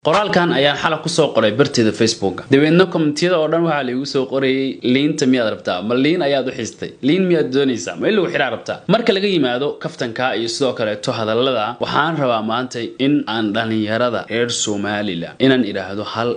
qoraalkan ayaan xalaq ku soo qoray barteeda Facebook dabeedna commentiyada oo dhan waxa la igu soo qorayay liinta miyaad rabtaa ma liin ayaad u xistay liin miyaad doonaysaa ma lagu xiraa rabtaa marka laga yimaado kaftanka iyo sidoo kale to hadallada waxaan rabaa maanta in aan dhalinyarada reer Soomaaliland inaan iraahdo hal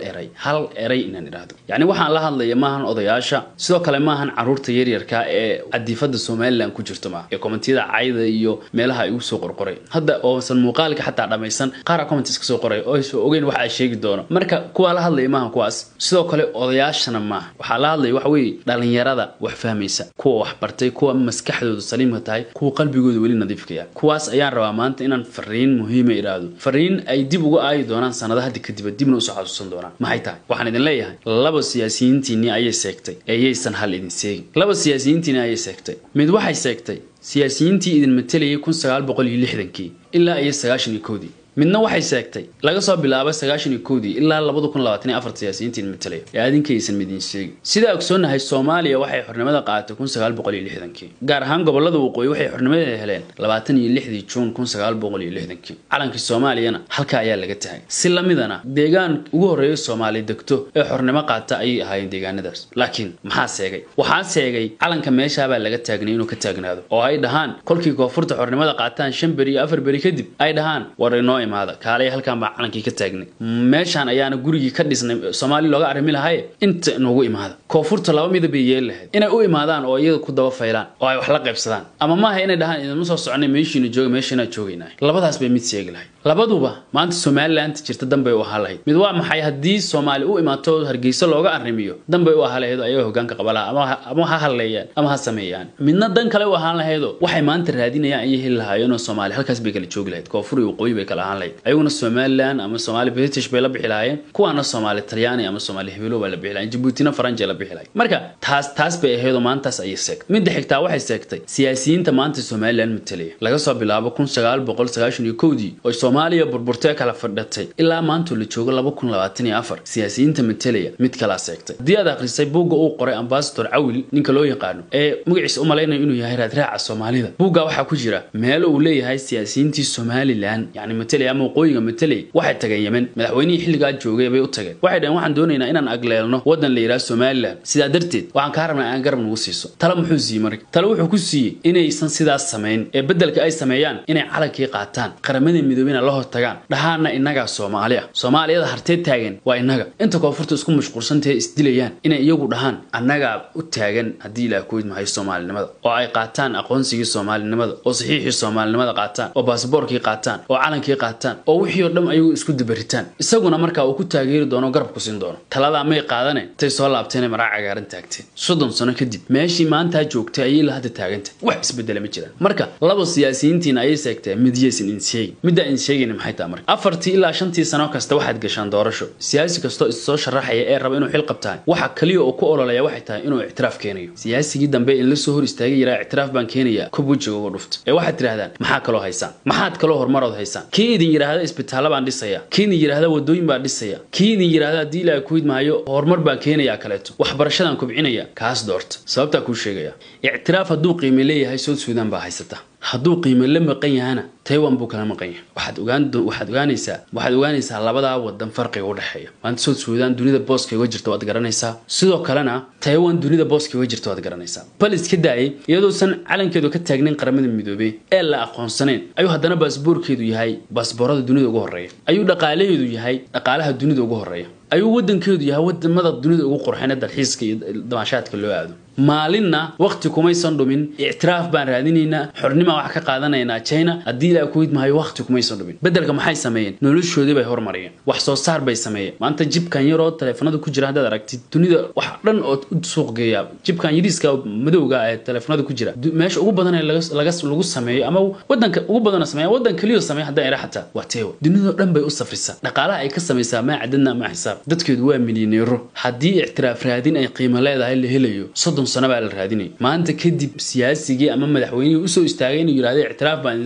eray inaan iraahdo yani waxaan la hadlayaa maahan odayaasha sidoo kale maahan caruurta yaryarka ee cadifada Soomaaliland ku jirto ma ee commentiyada cayda iyo meelaha igu soo qorqoray hadda oo san muuqaalka xataa dhamaysan qaar comments ka soo qoray oo soo ogeyn waxa sheegi doono marka kuwa la hadlay maahan kuwaas sidoo kale odayaashana ma waxa la hadlay wax weey dhalinyarada wax fahmaysa kuwa wax bartay kuwa maskaxdoodu saliimka tahay kuwa qalbigoodu wali nadiifkaya kuwaas ayaan rabaa maanta inaan fariin muhiim ah iraado fariin ay dib uga ay doonaan sanadaha dibna u soo xasuusan doonaan maxay tahay waxaan idin leeyahay laba siyaasiyiintii ayay seegtay ayaysan hal idin seegin laba siyaasiyiintii ayay seegtay mid waxay seegtay siyaasiyiintii idin matalayay 1960 ilaa 91 midna waxay seegtay laga soo bilaabo 91 ilaa 2024 siyaasiyiintii matalay ee adinkaysan midin sheegin sida ogsoonahay Soomaaliya waxay xornimada qaadatay 1960 gaar ahaan gobolada waqooyi waxay xornimada heleen 26 Juun 1960 calanka Soomaaliyana halka ayaa laga tahay si lamidana deegaan ugu horeeyay Soomaaliya degto ee xornimo qaata ay ahaayeen deegaanadaas laakiin maxaa seegay waxaa seegay calanka meesha baa laga taagnay inuu ka taagnaado oo ay dhahaan kolkii koonfurta xornimada qaataan 5 bari 4 bari kadib ay dhahaan warino imaada kaalay halkan baa calankii ka taagnay meeshan ayaana gurigii ka dhisnay Soomaali looga arimi lahaay inta noogu imaada koonfurta laba midab ay yeelahay inay u imaadaan oo iyada ku daba faylaan oo ay wax la qaybsadaan ama ma aha inay dhahaan idin soo soconay meeshiina jooga meeshina joogaynaa labadaas bay mid seegi lahayd labaduba maanta Soomaaliland jirta danbay u ahaa lahayd mid waa maxay hadii Soomaali u imaato Hargeysa looga arimiyo danbay u ahaa lahayd ayaga hoggaanka qabalaha ama ha haleeyaan ama ha sameeyaan midna dan kale u ahaa lahayd waxay maanta raadinayaan ay heli lahaayeen Soomaali halkaas bay kala joogi lahayd koonfur iyo waqooyi bay kala ayaguna Soomaaliland ama Soomaali British bay la bixilaayeen kuwaana Soomaali Talyaani ama Soomaali Hebelo bay la bixilaayeen Djibouti Faransa la bixilaayeen marka taas bay ahayd maantaas ay seegtay mid xigtaa waxay seegtay siyaasiyiinta maanta Soomaaliland matalay laga soo bilaabo 1991 oo Soomaaliya burburtay kala fadhatay ilaa maanta la joogo 2024 siyaasiyiinta matalay mid kala seegtay diyaad akhrisay buugga uu qoray ambassador Awil ninka loo yaqaan ee magaciisa u maleynay inuu yahay raadraaca Soomaalida buugga waxa ku jira meel uu leeyahay siyaasiyiintii Soomaaliland yani matalay ama qoyga matalay waxay tageen Yemen madaxweynihii xilliga joogay bay u tageen waxay dhahan waxaan doonaynaa inaan agleelno wadan la yiraahdo Soomaaliland sida darteed waxaan ka rabnaa aan garab nagu siiso tala muxuu siiyay tala wuxuu ku siiyay inaysan sidaas sameyn ee bedelka ay sameeyaan inay calankii qaataan qaramada midoobina la hor tagaan dhahaana inaga Soomaaliyada hartay taagan waa inaga inta koonfurta isku mashquulsantahay isdilayaan inay iyagu dhahaan anaga u taagan hadii la ku idmahay Soomaalinimada oo ay qaataan aqoonsigii Soomaalinimada oo saxiixii Soomaalinimada qaataan oo baasaboorkii qaataan oo calankii qaataan oo wixii oo dhan ayagu isku dabaritaan isaguna markaa uu ku taageeri doono garab ku siin doono talada may qaadanay tay soo laabteen maraac cagaaran taagteen 30 sano kadib meeshii maanta joogtay ay la hada taagantay wax isbedel ma jiraan marka laba siyaasiyiintiin ay seegtay midiyaysan midda in sheegin maxay tahay marka 4 ilaa 5 sano kasta waxaad gashaan doorasho siyaasi kasto soo sharaxaya ee raba inuu xil qabtaan waxa kaliya oo ku ololaya waxay tahay inuu ictiraaf keenayo siyaasigii dambe in la soo hor istaagay yaraa ictiraaf baan keenaya kubujiga uga dhufta ee waxaad tiraahdaan maxaa kale haysaan maxaad kale horumarood haysaan kiidin yiraahdo isbitaal baan dhisaya kiidin yiraahdo wadooyin baan dhisaya kiidin yiraahdo hadii la ku idmaayo horumar baan keenaya kaleeto waxbarashadan kubcinaya kaas doorta sababta ku sheegaya ictiraaf haduu qiimo leeyahay Suudaan baa haysata haduu qiimo la maqan yahana Taiwan buu kala maqan yahay waxaad ogaanaysaa labada wadan farqiga u dhaxeeya maanta Suudaan dunida booska uga jirto waad garanaysaa sidoo kalena Taiwan dunida booska uga jirto waad garanaysaa bal iska daayay iyadoo san calankeedu ka taagnin qaramada midoobay ee la aqoonsaneen ayuu hadana baasaboorkeedu yahay baasaboorada dunida ugu horeeya ayuu dhaqaalaheedu yahay dhaqaalaha dunida ugu horeeya ayuu wadankeedu yahay wadamada dunida ugu qurxinada dalxiiska iyo damaashaadka loo aado maalinna waqti kumaysan dhumin ictiraaf baan raadinaynaa xornimo wax ka qaadanaynaa China hadii la ku idmaayo waqti kumaysan dhumin bedelka maxay sameeyeen noloshoodii bay horumariyeen wax soo saar bay sameeyeen maanta jibkan yar oo telefoonada ku jira hadda aragtid dunida wax dhan oo suuq geeya jibkan yariiska madowga ee telefoonada ku jira meesha ugu badan ee lagu sameeyo ama wadanka ugu badan sameeyo wadan kaliya sameeyo hadda ay raxata waa teewo dunida dhan bay u safrisaa dhaqaalaha ay ka sameeysaa ma cadadna ma xisaab dadkeedu waa milyaneero haddii ictiraaf raadin ay qiimo leedahay la helayo 30 sano baa la raadinay maanta kadib siyaasigii ama madaxweynihii u soo istaagay inuu yiraahdo ictiraaf baan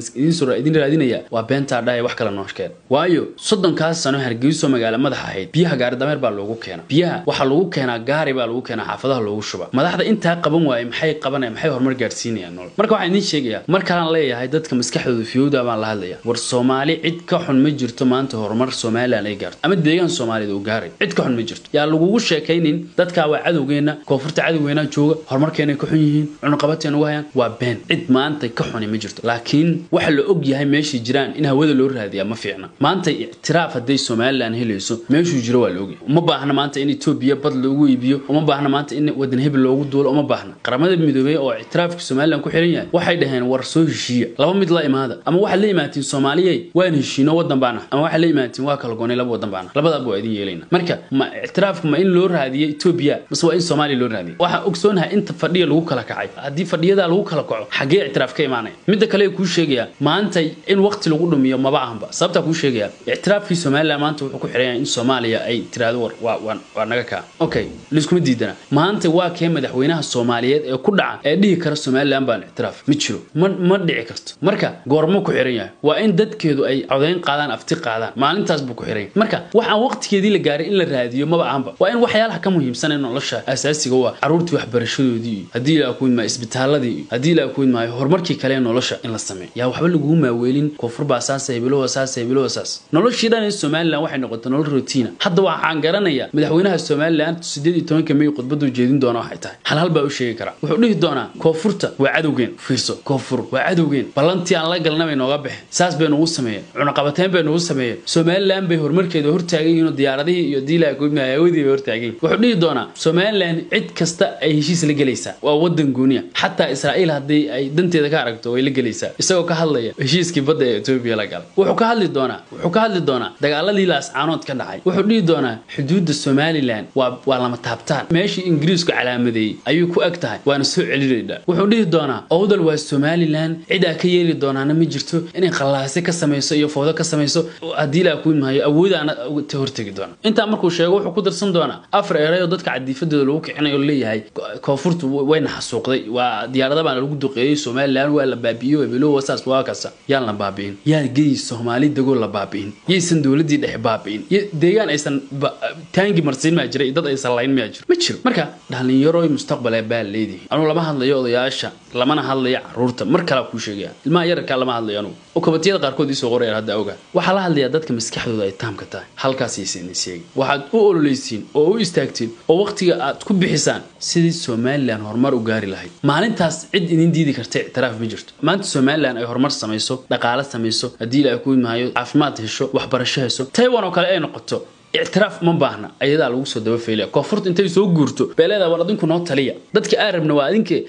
idin raadinaya waa beenta dhaay wax kala nooshkeen waayo 30 kaas sano Hargeysa magaalo madax ahayd biyaha gaari dameer baa loogu keenaa biyaha waxa lagu keenaa gaari baa lagu keenaa xaafadaha loogu shuba madaxda inta qaban waayay maxay qabanayaan maxay horumar gaarsiinayaan nolol marka waxaan idin sheegayaa markaan leeyahay dadka maskaxdooda fiyowda baan la hadlayaa war Soomaali cid ka xun ma jirto maanta horumar Soomaaliland ay gaarto ama deegaan Soomaalida uu gaaray cid ka xun ma jirto yaa lagu sheekaynin dadka waa cadowgeena koonfurta cadowgeena jooga horumarkeena ka xun yihiin cunaqabateen ugu hayaan waa been cid maanta ka xun ma jirto laakiin waxa la og yahay meeshii jiraan in hawada loo raadiyo ma fiicna maanta ictiraaf haday Soomaaliland helayso meeshuu jiro waa la og uma baahna maanta in Itoobiya bad loogu iibiyo uma baahna maanta in wadan hebel loogu duulo uma baahna qaramada midoobay oo ictiraafka Soomaaliland ku xiran yahay waxay dhaheen war soo heshiiya laba mid la imaada ama waxa la imaatin Soomaaliyay waan heshiino wadan baana ama waxa la imaatin waa kala goonay laba wadan baana labadaba waa idin yeelayna marka ma ictiraafku ma in loo raadiyo Itoobiya bas waa in Soomaaliya loo raadiyo waxa ogsoonahay inta fadhiyo lagu kala kacay hadii fadhiyada lagu kala kaco xagee ictiraaf ka imaanay midda kale ku sheegaya maanta in waqti lagu dhumiyo ma baahanba sababta ku sheegaya ictiraafkii Soomaaliland maanta wuxuu ku xiran yahay in Soomaaliya ay tiraado waa naga ka okay liskuma diidana maanta waa kee madaxweynaha Soomaaliyeed ee ku dhaca ee dhihi kara Soomaaliland baan ictiraaf ma jiro ma dhici karto marka goormo ku xiran yahay waa in dadkeedu ay codeyn qaadaan afti qaadaan maalintaas buu ku xiran marka waxaan waqtigeedii la gaaray in la raadiyo ma baahanba waa in waxyaalaha ka muhiimsan ee nolosha asaasiga waa caruurtii waxbarashadoodii hadii la ku ma isbitaaladii hadii la ku ma horumarkii kale nolosha in la sameeyo yaa waxba lagu maaweelin koonfur baasaasay bilo wasaas noloshii dhan Soomaaliland waxay noqotay nolol routine hadda waxaan garanayaa madaxweynaha Soomaaliland 18 May khudbadu jeedin doona waxay tahay hal baa u sheegi kara wuxuu dhihi doonaa koonfurta waa cadowgeen fiirso koonfur waa cadowgeen balantii aan la galnay nooga bixin saas bay nagu sameeyeen cunaqabateen bay nagu sameeyeen Soomaaliland bay horumarkeeda hortaagayeen diyaaradihii iyo diilaa goobnaayawdii bay hortaageen wuxuu dhihi doonaa Soomaaliland cid kasta ay heshiis la galaysaa waa wadan gooniya xataa Israa'iil hadii ay danteeda ka aragto way la galaysaa isagoo ka hadlaya heshiiskii badda ee Itoobiya la galay wuxuu ka hadli doonaa dagaaladii laas caanood ka dhacay wuxuu dhihi doonaa xuduudda Soomaaliland waa lama taabtaan meeshii Ingiriisku calaamadeeyay ayuu ku ag tahay waana soo celinayna wuxuu dhihi doonaa awdal waa Soomaaliland cid ka yeeli doonaana ma jirto inay qalaasi ka sameeyso iyo foodo ka sameeyso hadii la ku imayo awoodana ta hortagi doona inta markuu sheego wuxuu ku darsan doonaa afar ereyo dadka cadiifadooda lagu kicinayo leeyahay koonfurtu wayna xasuuqday waa diyaarada baan lagu duqeeyay Soomaaliland waa la baabiyo bilo wasaas waa kasa yaan la baabiin yaa geey Soomaali dago la baabiin yeesan dawladii dhex baabiin deegaan aysan taangi marsiin ma jiray dad aysan layn ma jiro marka dhalinyaro mustaqbal baa leeyahay anu lama hadlayo odayaasha lamana hadlayo caruurta mar kale ku sheegaya ilmaha yarka lama hadlayo anu oo koobtiyada qaarkood isoo qoray hadda awga waxa la hadlayaa dadka maskaxdooda ay taamka tahay halkaas aysan sheegay waxaad u ololeysiin oo u istaagtiin oo waqtiga aad ku bixisaan sidii Soomaaliland horumar u gaari lahayd maalintaas cid idin diidi kartay ictiraaf ma jirto maanta Soomaaliland ay horumar sameeyso dhaqaale sameeyso hadii la ku imayo caafimaad hesho waxbarasho hesho Taiwan oo kale ay noqoto ictiraaf ma baahna ayada lagu soo daba feelay koonfurta intay soo guurto beelada war adinku noo taliya dadka Arabna waa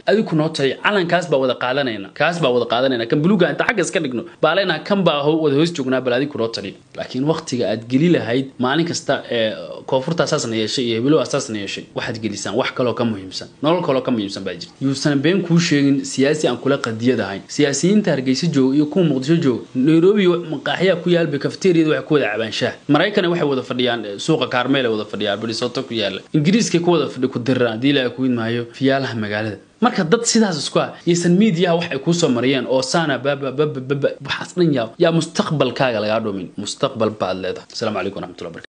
adinku noo taliya calankaas baa wada qaadanayna kan buluuga inta xagga iska dhigno baalena kan baa wada hoos joognaa bal adinku noo taliya laakiin waqtiga aad geli lahayd maalin kasta koonfurta asaasna yeeshay iyo bilo asaasna yeeshay waxaad gelisaan wax kale oo ka muhiimsan nolol kale oo ka muhiimsan baa jirta yuusan been ku sheegin siyaasi aan kula qadiyadahay siyaasiyiinta Hargeysa joog iyo kuwa Muqdisho joog Nairobi maqaaxiya ku yaal cafeteria wax ku wada cabaanshaah Mareykan waxay wada fadhiyaan suuqa Carmel wada fadhiyaan Barisoto ku yaal Ingiriiska ku wada fadhi ku diraan diila ku iimaayo fiyaalaha magaalada marka dad sidaas isku ah yeesan media wax ay ku soo mariyeen oo saana baba waxaas dhan yaa mustaqbalkaaga laga dhoomin mustaqbal baad leedahay. Assalamu alaykum warahmatullahi wabarakatuh.